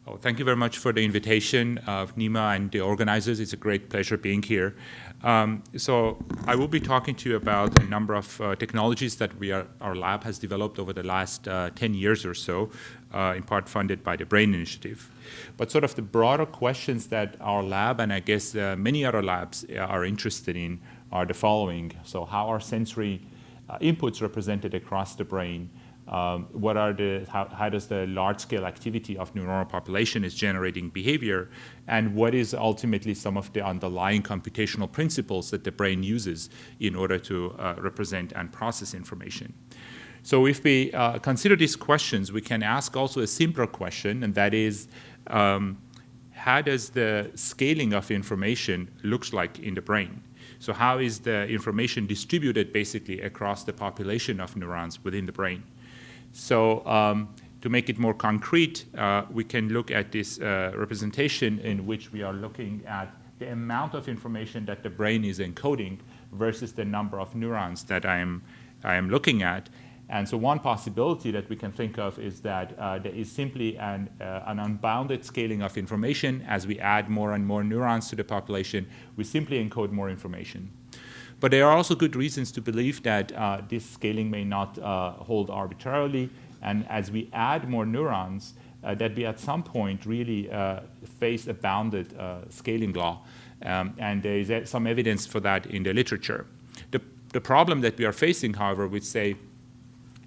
Oh, thank you very much for the invitation of Nima and the organizers. It's a great pleasure being here. So I will be talking to you about a number of technologies that our lab has developed over the last 10 years or so, in part funded by the BRAIN Initiative. But sort of the broader questions that our lab, and I guess many other labs are interested in, are the following. So how are sensory inputs represented across the brain? How does the large-scale activity of neuronal population is generating behavior, and what is ultimately some of the underlying computational principles that the brain uses in order to represent and process information? So if we consider these questions, we can ask also a simpler question, and that is, how does the scaling of information looks like in the brain? So how is the information distributed basically across the population of neurons within the brain? So to make it more concrete, we can look at this representation in which we are looking at the amount of information that the brain is encoding versus the number of neurons that I am looking at. And so one possibility that we can think of is that there is simply an unbounded scaling of information. As we add more and more neurons to the population, we simply encode more information. But there are also good reasons to believe that this scaling may not hold arbitrarily, and as we add more neurons, that we at some point really face a bounded scaling law, and there is some evidence for that in the literature. The problem that we are facing, however, with, say,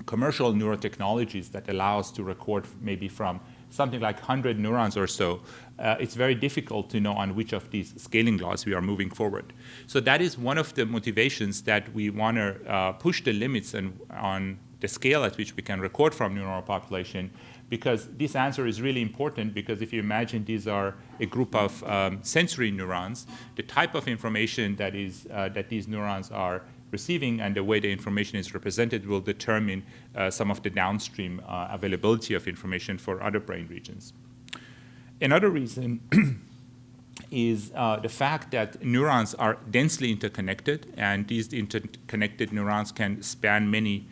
commercial neurotechnologies that allow us to record maybe from something like 100 neurons or so, it's very difficult to know on which of these scaling laws we are moving forward. So that is one of the motivations that we want to push the limits on the scale at which we can record from neuronal population, because this answer is really important, because if you imagine these are a group of sensory neurons, the type of information that these neurons are receiving and the way the information is represented will determine some of the downstream availability of information for other brain regions. Another reason is the fact that neurons are densely interconnected, and these interconnected neurons can span many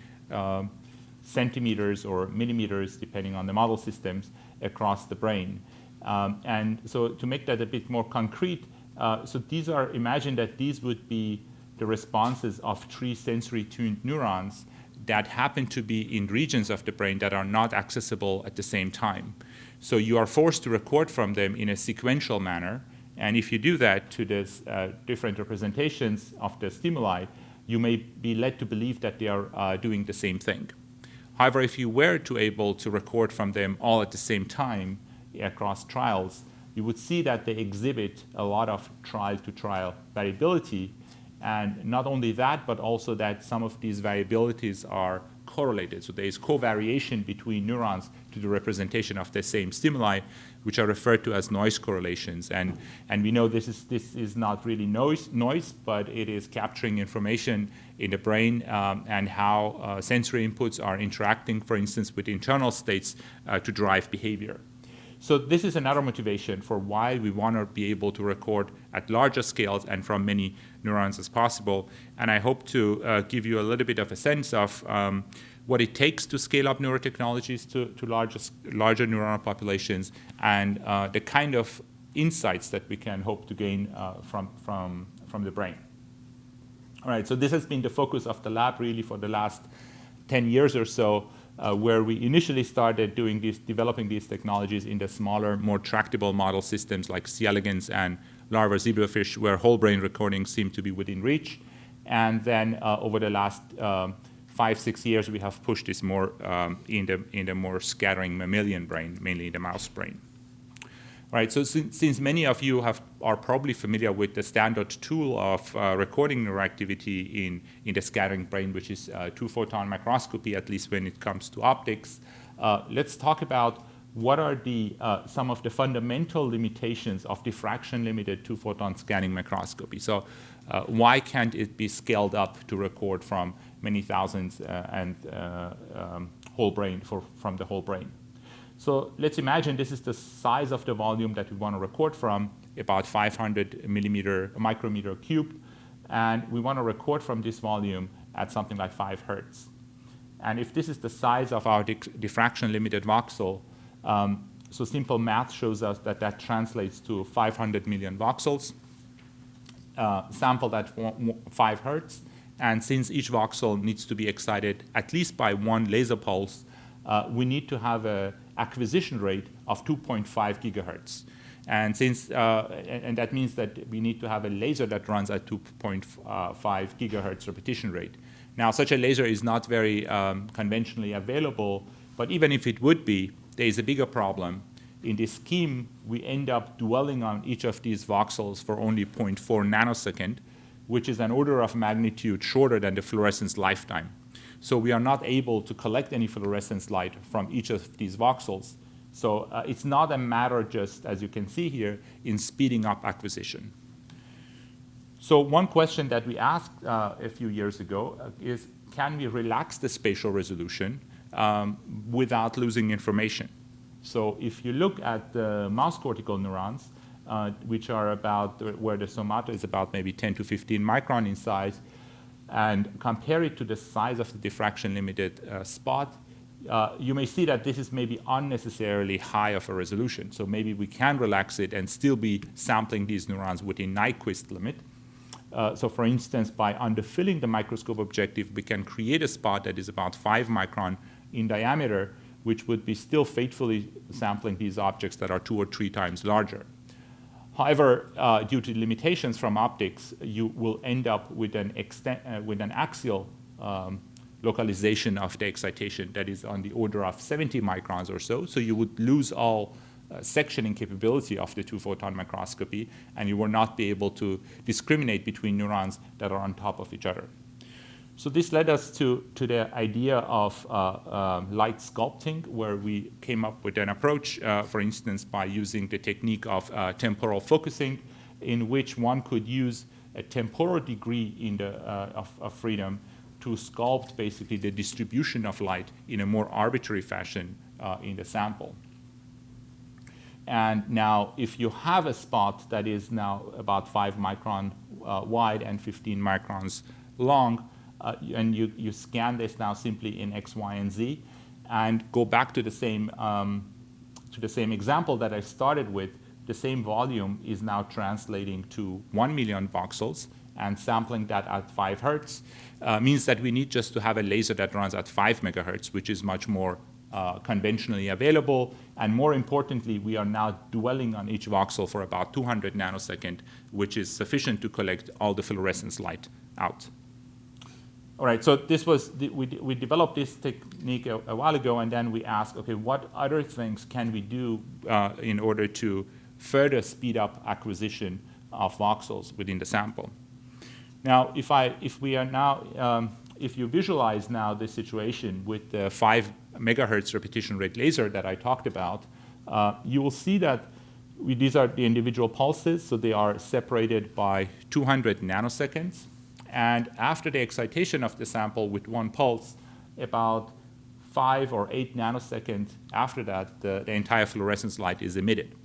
centimeters or millimeters, depending on the model systems, across the brain. And so to make that a bit more concrete, imagine that these would be the responses of 3 sensory tuned neurons that happen to be in regions of the brain that are not accessible at the same time. So you are forced to record from them in a sequential manner, and if you do that to these different representations of the stimuli, you may be led to believe that they are doing the same thing. However, if you were able to record from them all at the same time across trials, you would see that they exhibit a lot of trial-to-trial variability. And not only that, but also that some of these variabilities are correlated. So there is covariation between neurons to the representation of the same stimuli, which are referred to as noise correlations. And we know this is not really noise, but it is capturing information in the brain and how sensory inputs are interacting, for instance, with internal states to drive behavior. So this is another motivation for why we want to be able to record at larger scales and from many neurons as possible. And I hope to give you a little bit of a sense of what it takes to scale up neurotechnologies to larger neuronal populations, and the kind of insights that we can hope to gain from the brain. All right, so this has been the focus of the lab really for the last 10 years or so, where we initially started developing these technologies in the smaller, more tractable model systems like C. elegans and larval zebrafish, where whole brain recording seemed to be within reach. And then over the last 5-6 years, we have pushed this more in the more scattering mammalian brain, mainly the mouse brain. Right, so since many of you are probably familiar with the standard tool of recording neuroactivity in the scattering brain, which is two-photon microscopy, at least when it comes to optics, let's talk about what are some of the fundamental limitations of diffraction-limited two-photon scanning microscopy. So why can't it be scaled up to record from many thousands and whole brain from the whole brain? So let's imagine this is the size of the volume that we want to record from, about 500 micrometer cubed, and we want to record from this volume at something like 5 hertz. And if this is the size of our diffraction-limited voxel, So simple math shows us that that translates to 500 million voxels sampled at 5 hertz. And since each voxel needs to be excited at least by one laser pulse, we need to have an acquisition rate of 2.5 gigahertz. And and that means that we need to have a laser that runs at 2.5 gigahertz repetition rate. Now, such a laser is not very conventionally available, but even if it would be, there is a bigger problem. In this scheme, we end up dwelling on each of these voxels for only 0.4 nanosecond, which is an order of magnitude shorter than the fluorescence lifetime. So we are not able to collect any fluorescence light from each of these voxels. So it's not a matter just, as you can see here, in speeding up acquisition. So one question that we asked a few years ago is, can we relax the spatial resolution without losing information? So if you look at the mouse cortical neurons, which are about where the somata is about maybe 10 to 15 micron in size, and compare it to the size of the diffraction limited spot, you may see that this is maybe unnecessarily high of a resolution. So maybe we can relax it and still be sampling these neurons within Nyquist limit. So for instance, by underfilling the microscope objective, we can create a spot that is about 5 micron in diameter, which would be still faithfully sampling these objects that are 2 or 3 times larger. However, due to limitations from optics, you will end up with an axial localization of the excitation that is on the order of 70 microns or so. So you would lose all sectioning capability of the 2-photon microscopy, and you will not be able to discriminate between neurons that are on top of each other. So this led us to the idea of light sculpting, where we came up with an approach, for instance, by using the technique of temporal focusing, in which one could use a temporal degree of freedom to sculpt basically the distribution of light in a more arbitrary fashion in the sample. And now, if you have a spot that is now about 5 micron wide and 15 microns long, and you scan this now simply in X, Y, and Z, and go back to the same example that I started with, the same volume is now translating to 1 million voxels, and sampling that at 5 hertz means that we need just to have a laser that runs at 5 megahertz, which is much more conventionally available. And more importantly, we are now dwelling on each voxel for about 200 nanosecond, which is sufficient to collect all the fluorescence light out. All right, so this was we developed this technique a while ago, and then we asked, okay, what other things can we do in order to further speed up acquisition of voxels within the sample? Now, if you visualize now this situation with the 5 megahertz repetition rate laser that I talked about, you will see that these are the individual pulses, so they are separated by 200 nanoseconds. And after the excitation of the sample with one pulse, about 5 or 8 nanoseconds after that, the entire fluorescence light is emitted.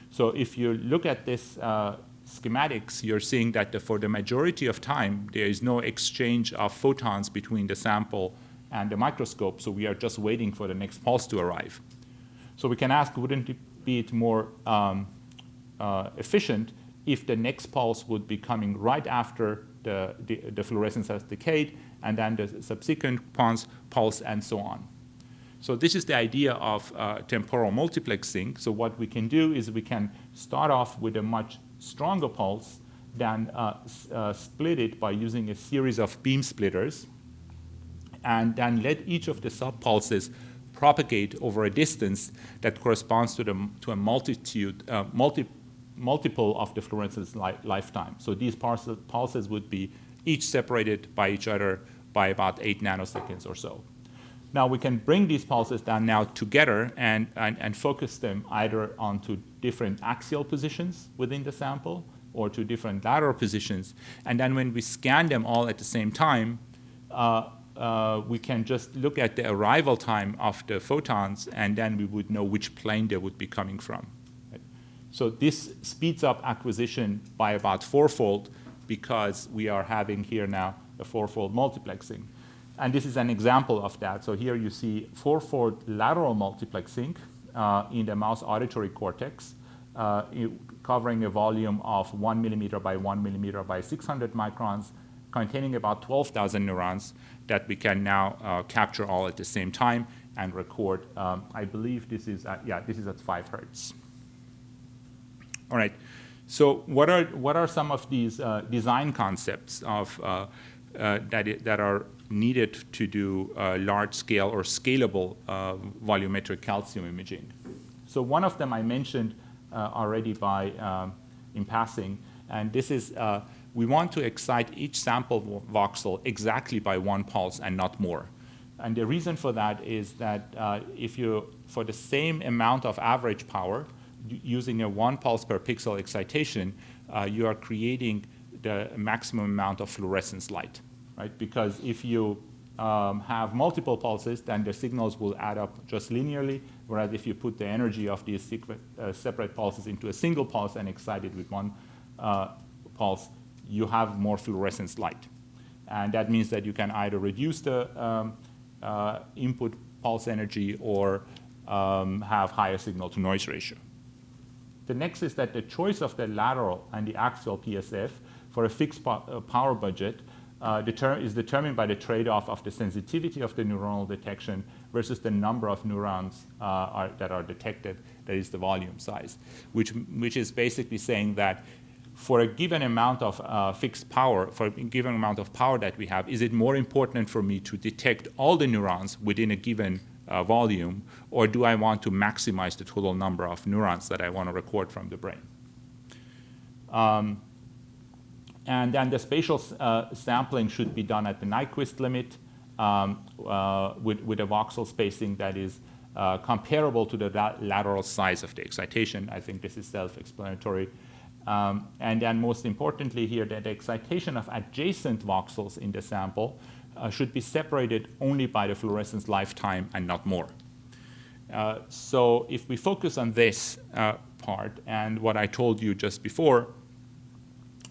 So if you look at this schematics, you're seeing that for the majority of time, there is no exchange of photons between the sample and the microscope, so we are just waiting for the next pulse to arrive. So we can ask, wouldn't it be more efficient if the next pulse would be coming right after the fluorescence has decayed, and then the subsequent pulse, and so on. So this is the idea of temporal multiplexing. So what we can do is we can start off with a much stronger pulse, then split it by using a series of beam splitters, and then let each of the sub-pulses propagate over a distance that corresponds to a multiple of the fluorescence lifetime. So these pulses would be each separated by each other by about 8 nanoseconds or so. Now we can bring these pulses down now together and focus them either onto different axial positions within the sample or to different lateral positions. And then when we scan them all at the same time, we can just look at the arrival time of the photons, and then we would know which plane they would be coming from. Right? So this speeds up acquisition by about 4-fold, because we are having here now a 4-fold multiplexing. And this is an example of that. So here you see 4-fold lateral multiplexing, in the mouse auditory cortex, covering a volume of 1 millimeter by 1 millimeter by 600 microns, containing about 12,000 neurons that we can now capture all at the same time and record. I believe this is at 5 hertz. All right. So what are some of these design concepts of that are needed to do large-scale or scalable volumetric calcium imaging? So one of them I mentioned already in passing, and this is we want to excite each sample voxel exactly by 1 pulse and not more. And the reason for that is that for the same amount of average power, using a 1 pulse per pixel excitation, you are creating the maximum amount of fluorescence light, right? Because if you have multiple pulses, then the signals will add up just linearly, whereas if you put the energy of these separate pulses into a single pulse and excite it with 1 pulse, you have more fluorescence light. And that means that you can either reduce the input pulse energy or have higher signal-to-noise ratio. The next is that the choice of the lateral and the axial PSF for a fixed power budget is determined by the trade-off of the sensitivity of the neuronal detection versus the number of neurons that are detected, that is the volume size, which is basically saying that for a given amount of fixed power, for a given amount of power that we have, is it more important for me to detect all the neurons within a given volume, or do I want to maximize the total number of neurons that I want to record from the brain? And then the spatial sampling should be done at the Nyquist limit with a voxel spacing that is comparable to the lateral size of the excitation. I think this is self-explanatory. And then most importantly here, that the excitation of adjacent voxels in the sample should be separated only by the fluorescence lifetime and not more. So if we focus on this part and what I told you just before,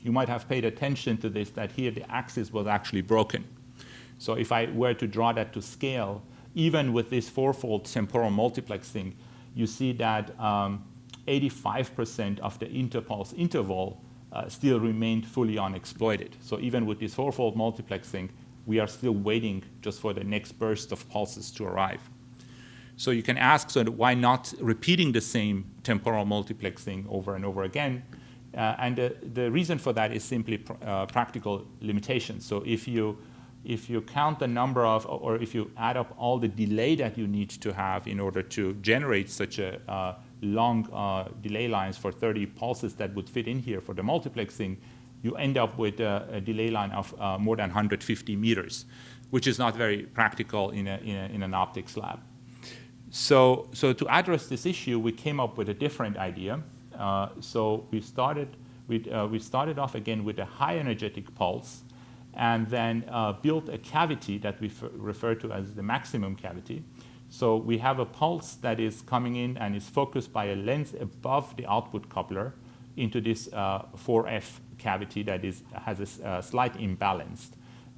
you might have paid attention to this, that here the axis was actually broken. So if I were to draw that to scale, even with this 4-fold temporal multiplexing, you see that 85% of the interpulse interval still remained fully unexploited. So even with this 4-fold multiplexing, we are still waiting just for the next burst of pulses to arrive. So you can ask, so why not repeating the same temporal multiplexing over and over again? And the reason for that is simply practical limitations. So if you count the number of, or if you add up all the delay that you need to have in order to generate such a long delay lines for 30 pulses that would fit in here for the multiplexing, you end up with a delay line of more than 150 meters, which is not very practical in an optics lab. So to address this issue, we came up with a different idea. So we started off again with a high energetic pulse, and then built a cavity that we refer to as the maximum cavity. So we have a pulse that is coming in and is focused by a lens above the output coupler into this 4F cavity that has a slight imbalance.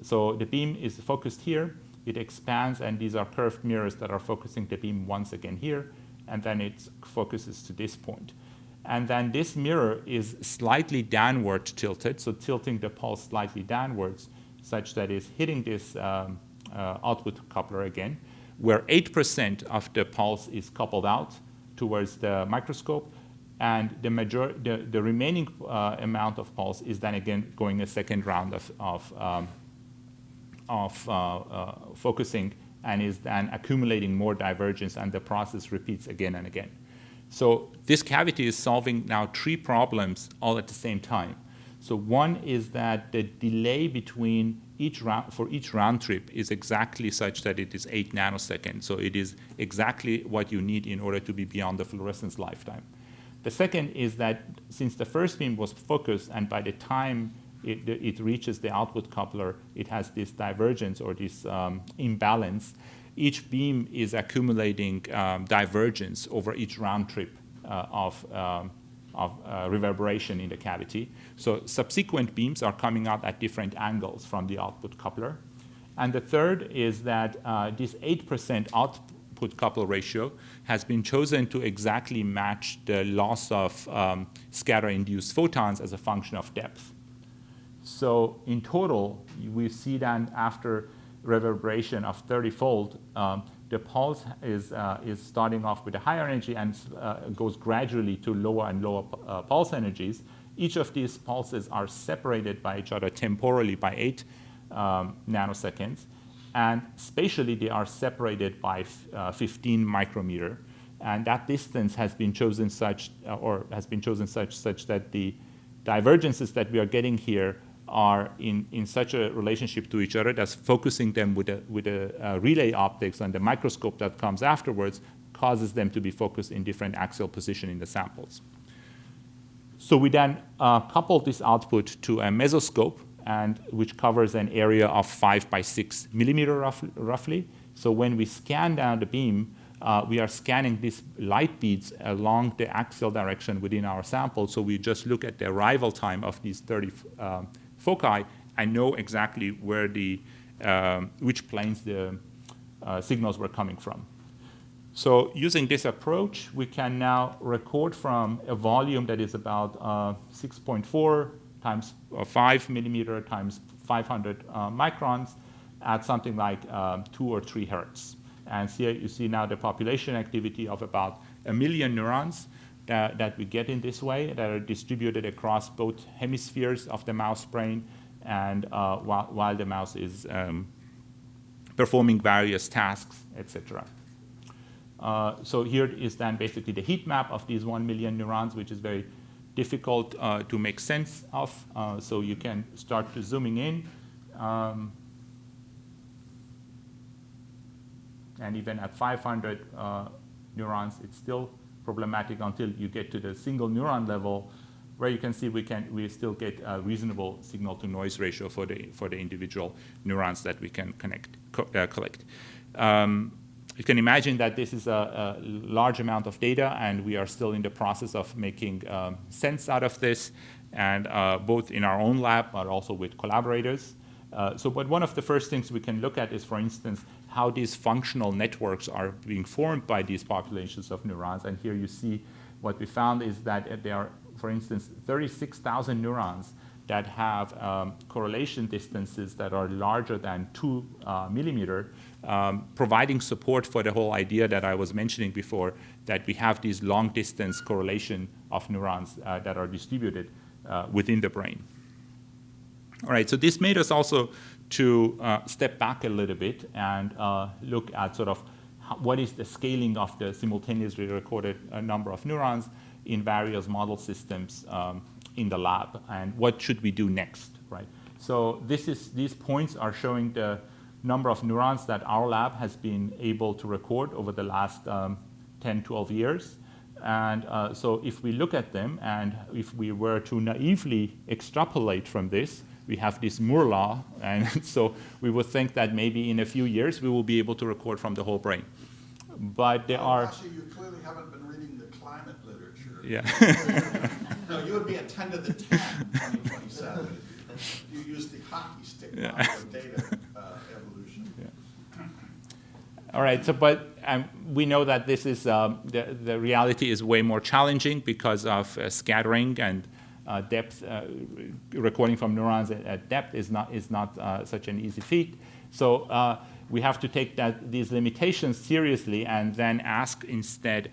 So the beam is focused here, it expands, and these are curved mirrors that are focusing the beam once again here, and then it focuses to this point. And then this mirror is slightly downward tilted, so tilting the pulse slightly downwards, such that it's hitting this output coupler again, where 8% of the pulse is coupled out towards the microscope, and the remaining amount of pulse is then again going a second round of focusing, and is then accumulating more divergence, and the process repeats again and again. So this cavity is solving now 3 problems all at the same time. So one is that the delay between each round trip is exactly such that it is 8 nanoseconds. So it is exactly what you need in order to be beyond the fluorescence lifetime. The second is that since the first beam was focused, and by the time it reaches the output coupler, it has this divergence or this imbalance. Each beam is accumulating divergence over each round trip of reverberation in the cavity. So subsequent beams are coming out at different angles from the output coupler. And the third is that this 8% output throughput couple ratio has been chosen to exactly match the loss of scatter-induced photons as a function of depth. So in total, we see then after reverberation of 30-fold, the pulse is starting off with a higher energy and goes gradually to lower and lower pulse energies. Each of these pulses are separated by each other temporally by 8 nanoseconds. And spatially, they are separated by 15 micrometer. And that distance has been chosen such that the divergences that we are getting here are in such a relationship to each other that's focusing them with a relay optics on the microscope that comes afterwards causes them to be focused in different axial position in the samples. So we then coupled this output to a mesoscope, which covers an area of 5 by 6 millimeter roughly. So when we scan down the beam, we are scanning these light beads along the axial direction within our sample. So we just look at the arrival time of these 30 foci and know exactly where which planes the signals were coming from. So using this approach, we can now record from a volume that is about 6.4 times 5 millimeter times 500 microns at something like 2 or 3 hertz. And here you see now the population activity of about 1 million neurons that we get in this way that are distributed across both hemispheres of the mouse brain and while the mouse is performing various tasks, etc. So here is then basically the heat map of these 1 million neurons, which is very difficult to make sense of. So you can start to zooming in. And even at 500 neurons, it's still problematic until you get to the single neuron level, where you can see we still get a reasonable signal-to-noise ratio for the individual neurons that we can collect. You can imagine that this is a large amount of data, and we are still in the process of making sense out of this, and both in our own lab, but also with collaborators. But one of the first things we can look at is, for instance, how these functional networks are being formed by these populations of neurons. And here you see what we found is that there are, for instance, 36,000 neurons that have correlation distances that are larger than 2 millimeter, providing support for the whole idea that I was mentioning before, that we have these long-distance correlation of neurons that are distributed within the brain. All right, so this made us also to step back a little bit and look at sort of what is the scaling of the simultaneously recorded number of neurons in various model systems in the lab, and what should we do next, right? So these points are showing the number of neurons that our lab has been able to record over the last 10, 12 years. And so if we look at them, and if we were to naively extrapolate from this, we have this Moore law, and so we would think that maybe in a few years we will be able to record from the whole brain. But there are... Actually, you clearly haven't been reading the climate literature. Yeah. No, you would be at 10 to the 10 2027. You use the hockey stick model of data evolution. Yeah. All right, so but we know that this is the reality is way more challenging because of scattering and depth. Recording from neurons at depth is not such an easy feat. So we have to take these limitations seriously and then ask instead,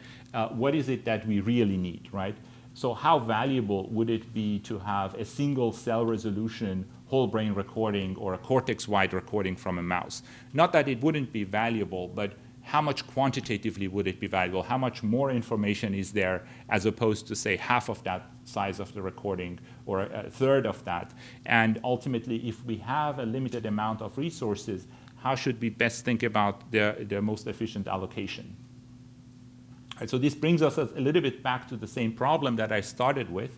what is it that we really need, right? So how valuable would it be to have a single cell resolution whole brain recording or a cortex-wide recording from a mouse? Not that it wouldn't be valuable, but how much quantitatively would it be valuable? How much more information is there as opposed to, say, half of that size of the recording or a third of that? And ultimately, if we have a limited amount of resources, how should we best think about the most efficient allocation? Right, so this brings us a little bit back to the same problem that I started with.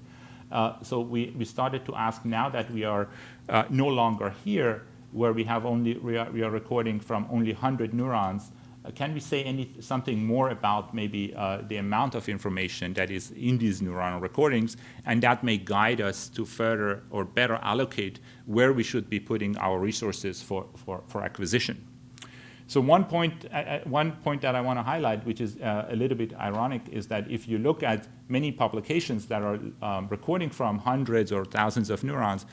So we started to ask, now that we are no longer here, where we are recording from only 100 neurons, can we say something more about maybe the amount of information that is in these neuronal recordings, and that may guide us to further or better allocate where we should be putting our resources for acquisition? So one point that I want to highlight, which is a little bit ironic, is that if you look at many publications that are recording from hundreds or thousands of neurons,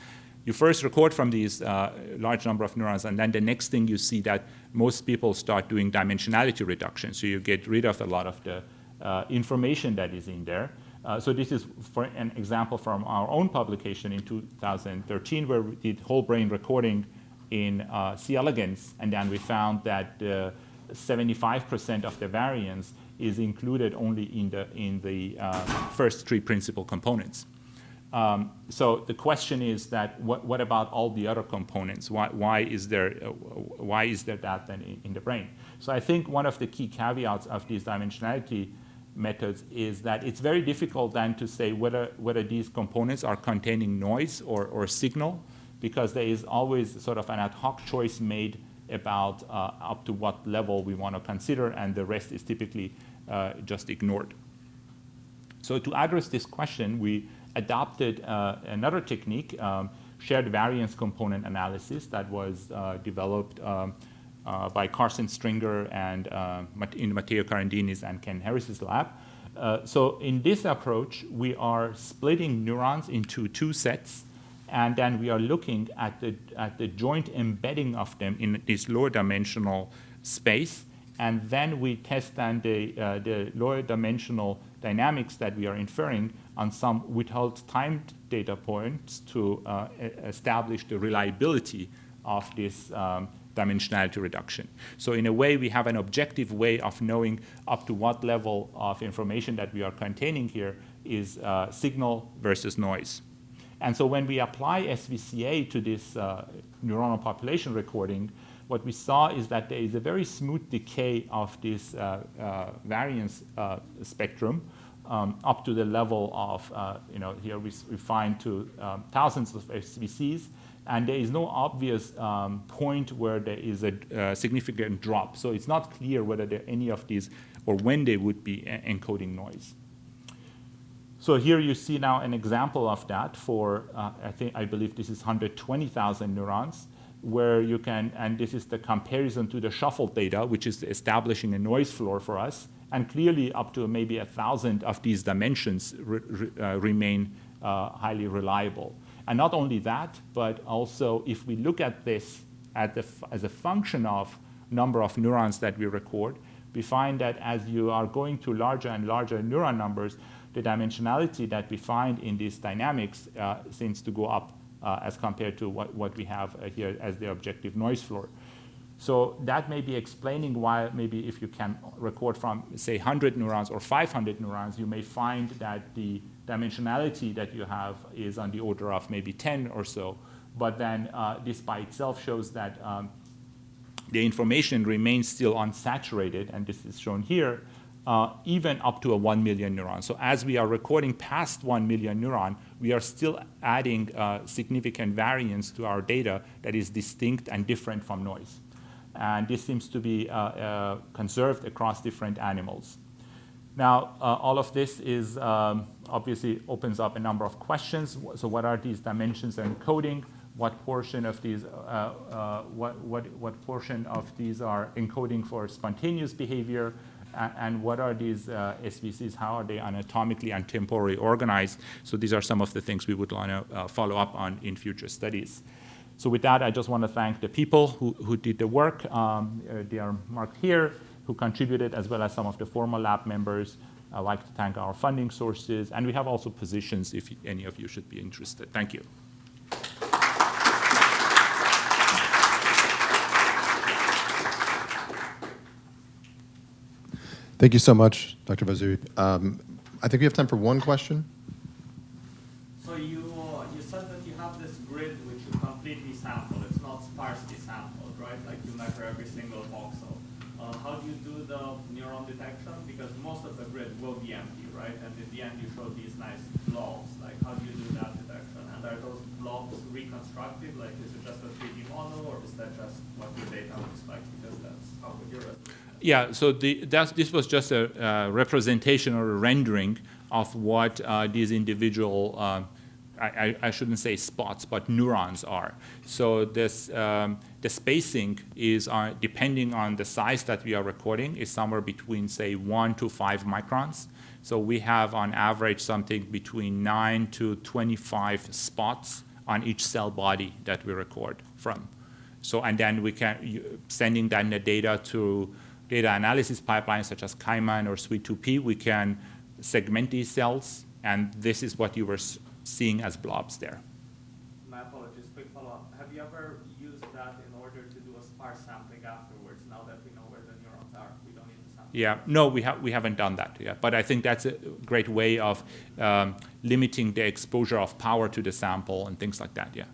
you first record from these large number of neurons, and then the next thing you see that most people start doing dimensionality reduction. So you get rid of a lot of the information that is in there. So this is for an example from our own publication in 2013, where we did whole brain recording in C. elegans, and then we found that 75% of the variance is included only in the first three principal components. So the question is that what about all the other components? Why is there that then in the brain? So I think one of the key caveats of these dimensionality methods is that it's very difficult then to say whether these components are containing noise or signal, because there is always sort of an ad hoc choice made about up to what level we want to consider, and the rest is typically just ignored. So to address this question, we adopted another technique, shared variance component analysis, that was developed by Carson Stringer and in Matteo Carandini's and Ken Harris's lab. So in this approach, we are splitting neurons into two sets, and then we are looking at the joint embedding of them in this lower dimensional space, and then we test then the lower dimensional dynamics that we are inferring on some withheld timed data points to establish the reliability of this dimensionality reduction. So in a way, we have an objective way of knowing up to what level of information that we are containing here is signal versus noise. And so when we apply SVCA to this neuronal population recording, what we saw is that there is a very smooth decay of this variance spectrum up to the level of, here we find to thousands of SVCs, and there is no obvious point where there is a significant drop. So it's not clear whether there are any of these or when they would be encoding noise. So here you see now an example of that for, I believe this is 120,000 neurons, where you can, and this is the comparison to the shuffled data, which is establishing a noise floor for us, and clearly up to maybe 1,000 of these dimensions remain highly reliable. And not only that, but also if we look at this as a function of number of neurons that we record, we find that as you are going to larger and larger neuron numbers, the dimensionality that we find in these dynamics seems to go up as compared to what we have here as the objective noise floor. So that may be explaining why maybe if you can record from, say, 100 neurons or 500 neurons, you may find that the dimensionality that you have is on the order of maybe 10 or so. But then this by itself shows that the information remains still unsaturated, and this is shown here, even up to 1 million neurons. So as we are recording past 1 million neuron, we are still adding significant variance to our data that is distinct and different from noise. And this seems to be conserved across different animals. Now, all of this is obviously opens up a number of questions. So what are these dimensions and encoding? What portion of these what portion of these are encoding for spontaneous behavior? And what are these SVCs? How are they anatomically and temporally organized? So these are some of the things we would want to follow up on in future studies. So with that, I just want to thank the people who did the work. They are marked here, who contributed, as well as some of the former lab members. I'd like to thank our funding sources. And we have also positions if any of you should be interested. Thank you. Thank you so much, Dr. Vaziri. I think we have time for one question. So you said that you have this grid which you completely sample. It's not sparsely sampled, right? Like you measure every single voxel. How do you do the neuron detection? Because most of the grid will be empty, right? And in the end, you show these nice blobs. Like, how do you do that detection? And are those blobs reconstructed? Like, is it just a 3D model, or is that just what your data looks like? Because that's how good your resolution. Yeah, so this was just a representation or a rendering of what these individual I shouldn't say spots, but neurons are. So this, the spacing is, depending on the size that we are recording, is somewhere between, say, 1 to 5 microns. So we have, on average, something between 9 to 25 spots on each cell body that we record from. So, and then we can, sending then the data to data analysis pipelines such as Cayman or Sweet2P, we can segment these cells, and this is what you were seeing as blobs there. My apologies, quick follow-up. Have you ever used that in order to do a sparse sampling afterwards, now that we know where the neurons are? We don't need to sample. Yeah, no, we haven't done that yet, but I think that's a great way of limiting the exposure of power to the sample and things like that, yeah.